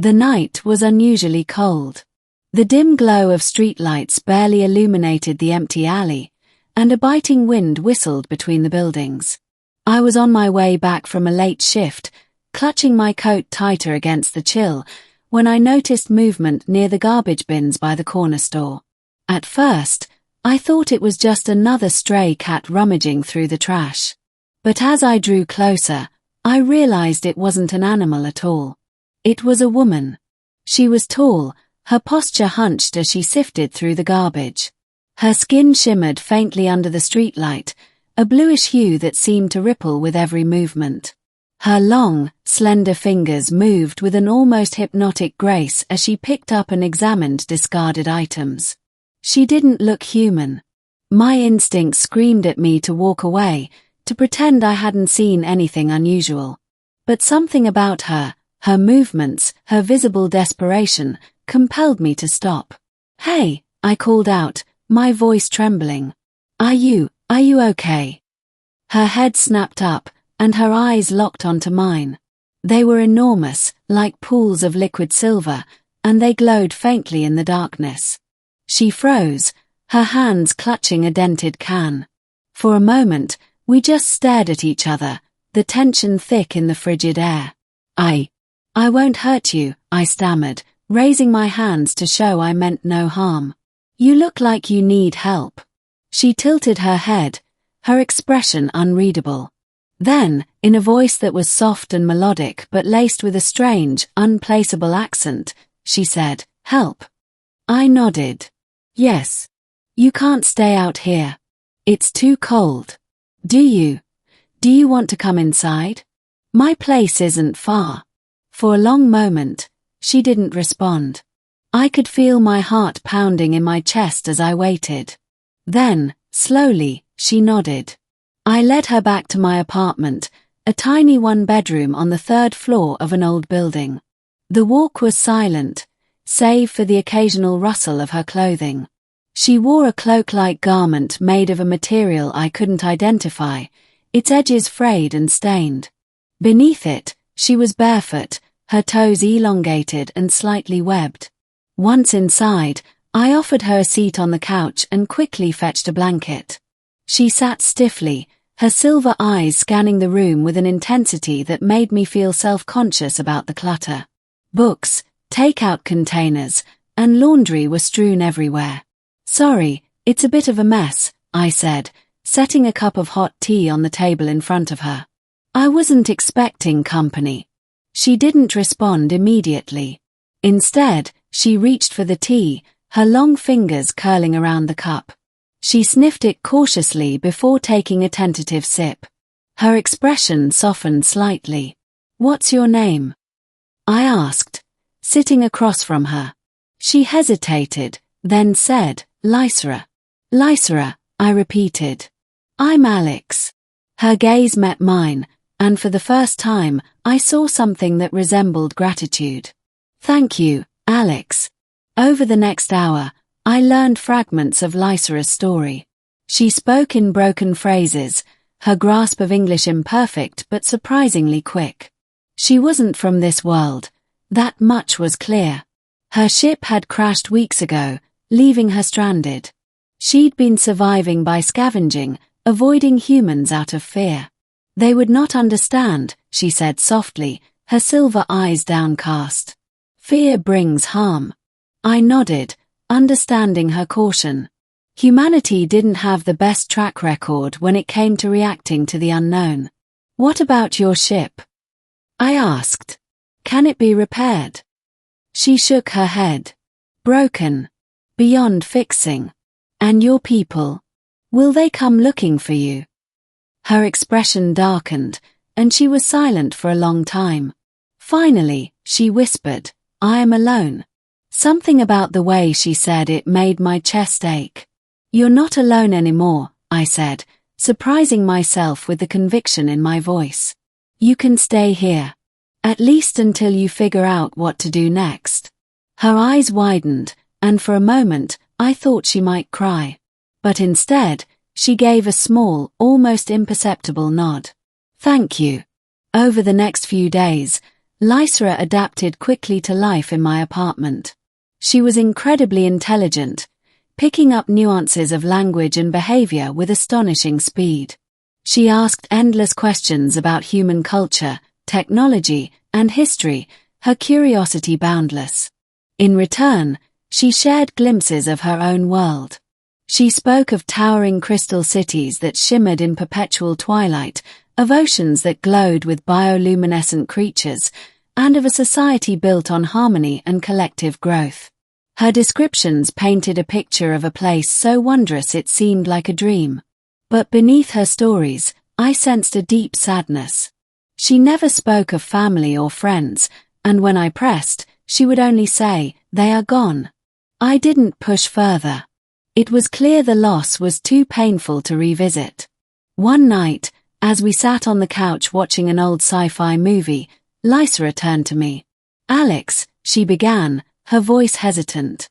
The night was unusually cold. The dim glow of streetlights barely illuminated the empty alley, and a biting wind whistled between the buildings. I was on my way back from a late shift, clutching my coat tighter against the chill, when I noticed movement near the garbage bins by the corner store. At first, I thought it was just another stray cat rummaging through the trash. But as I drew closer, I realized it wasn't an animal at all. It was a woman. She was tall, her posture hunched as she sifted through the garbage. Her skin shimmered faintly under the streetlight, a bluish hue that seemed to ripple with every movement. Her long, slender fingers moved with an almost hypnotic grace as she picked up and examined discarded items. She didn't look human. My instinct screamed at me to walk away, to pretend I hadn't seen anything unusual. But something about her, her movements, her visible desperation, compelled me to stop. "Hey," I called out, my voice trembling. Are you okay?" Her head snapped up, and her eyes locked onto mine. They were enormous, like pools of liquid silver, and they glowed faintly in the darkness. She froze, her hands clutching a dented can. For a moment, we just stared at each other, the tension thick in the frigid air. I won't hurt you," I stammered, raising my hands to show I meant no harm. "You look like you need help." She tilted her head, her expression unreadable. Then, in a voice that was soft and melodic but laced with a strange, unplaceable accent, she said, "Help." I nodded. "Yes. You can't stay out here. It's too cold. Do you want to come inside? My place isn't far." For a long moment, she didn't respond. I could feel my heart pounding in my chest as I waited. Then, slowly, she nodded. I led her back to my apartment, a tiny one-bedroom on the third floor of an old building. The walk was silent, save for the occasional rustle of her clothing. She wore a cloak-like garment made of a material I couldn't identify, its edges frayed and stained. Beneath it, she was barefoot, her toes elongated and slightly webbed. Once inside, I offered her a seat on the couch and quickly fetched a blanket. She sat stiffly, her silver eyes scanning the room with an intensity that made me feel self-conscious about the clutter. Books, takeout containers, and laundry were strewn everywhere. "Sorry, it's a bit of a mess," I said, setting a cup of hot tea on the table in front of her. I wasn't expecting company. She didn't respond immediately. Instead, she reached for the tea, her long fingers curling around the cup. She sniffed it cautiously before taking a tentative sip. Her expression softened slightly. "What's your name?" I asked, sitting across from her. She hesitated, then said, "Lysra." "Lysra," I repeated. "I'm Alex." Her gaze met mine, and for the first time, I saw something that resembled gratitude. "Thank you, Alex." Over the next hour, I learned fragments of Lysra's story. She spoke in broken phrases, her grasp of English imperfect but surprisingly quick. She wasn't from this world, that much was clear. Her ship had crashed weeks ago, leaving her stranded. She'd been surviving by scavenging, avoiding humans out of fear. "They would not understand," she said softly, her silver eyes downcast. "Fear brings harm." I nodded, understanding her caution. Humanity didn't have the best track record when it came to reacting to the unknown. "What about your ship?" I asked. "Can it be repaired?" She shook her head. "Broken. Beyond fixing." "And your people? Will they come looking for you?" Her expression darkened, and she was silent for a long time. Finally, she whispered, "I am alone." Something about the way she said it made my chest ache. "You're not alone anymore," I said, surprising myself with the conviction in my voice. "You can stay here. At least until you figure out what to do next." Her eyes widened, and for a moment, I thought she might cry. But instead, she gave a small, almost imperceptible nod. "Thank you." Over the next few days, Lysra adapted quickly to life in my apartment. She was incredibly intelligent, picking up nuances of language and behavior with astonishing speed. She asked endless questions about human culture, technology, and history, her curiosity boundless. In return, she shared glimpses of her own world. She spoke of towering crystal cities that shimmered in perpetual twilight, of oceans that glowed with bioluminescent creatures, and of a society built on harmony and collective growth. Her descriptions painted a picture of a place so wondrous it seemed like a dream. But beneath her stories, I sensed a deep sadness. She never spoke of family or friends, and when I pressed, she would only say, "They are gone." I didn't push further. It was clear the loss was too painful to revisit. One night, as we sat on the couch watching an old sci-fi movie, Lysra turned to me. "Alex," she began, her voice hesitant.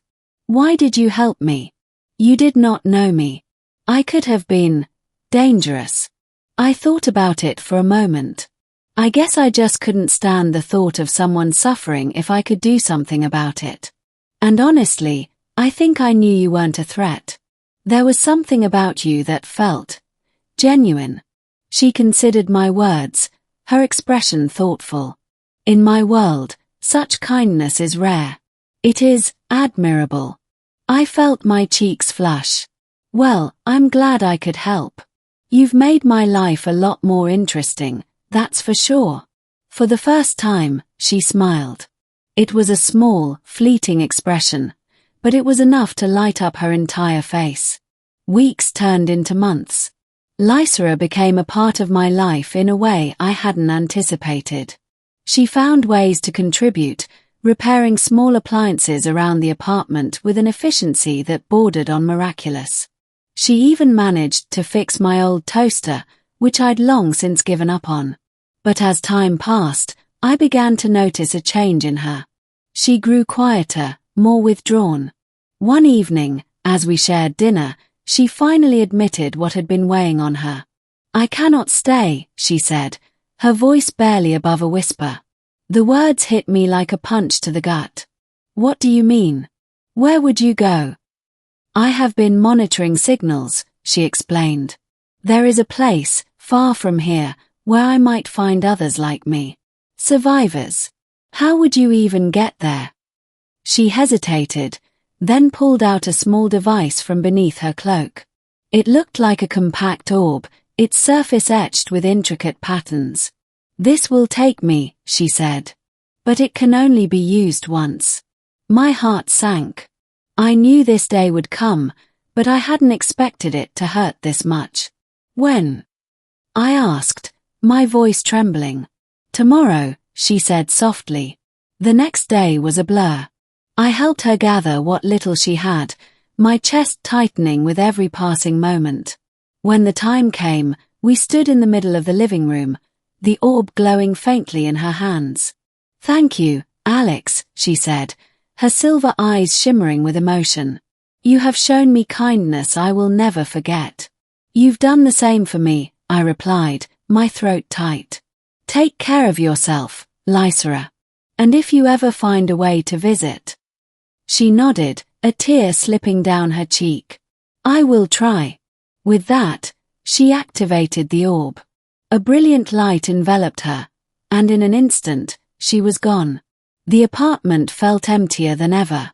"Why did you help me? You did not know me. I could have been dangerous." I thought about it for a moment. I guess I just couldn't stand the thought of someone suffering if I could do something about it. And honestly, I think I knew you weren't a threat. There was something about you that felt genuine. She considered my words, her expression thoughtful. In my world, such kindness is rare. It is admirable. I felt my cheeks flush. "Well, I'm glad I could help. You've made my life a lot more interesting, that's for sure." For the first time, she smiled. It was a small, fleeting expression, but it was enough to light up her entire face. Weeks turned into months. Lysra became a part of my life in a way I hadn't anticipated. She found ways to contribute, repairing small appliances around the apartment with an efficiency that bordered on miraculous. She even managed to fix my old toaster, which I'd long since given up on. But as time passed, I began to notice a change in her. She grew quieter, more withdrawn. One evening, as we shared dinner, she finally admitted what had been weighing on her. "I cannot stay," she said, her voice barely above a whisper. The words hit me like a punch to the gut. "What do you mean? Where would you go?" "I have been monitoring signals," she explained. "There is a place, far from here, where I might find others like me. Survivors. How would you even get there?" She hesitated, then pulled out a small device from beneath her cloak. It looked like a compact orb, its surface etched with intricate patterns. "This will take me," she said. "But it can only be used once." My heart sank. I knew this day would come, but I hadn't expected it to hurt this much. "When?" I asked, my voice trembling. "Tomorrow," she said softly. The next day was a blur. I helped her gather what little she had, my chest tightening with every passing moment. When the time came, we stood in the middle of the living room, the orb glowing faintly in her hands. "Thank you, Alex," she said, her silver eyes shimmering with emotion. "You have shown me kindness I will never forget." "You've done the same for me," I replied, my throat tight. "Take care of yourself, Lysra. And if you ever find a way to visit." She nodded, a tear slipping down her cheek. "I will try." With that, she activated the orb. A brilliant light enveloped her, and in an instant, she was gone. The apartment felt emptier than ever.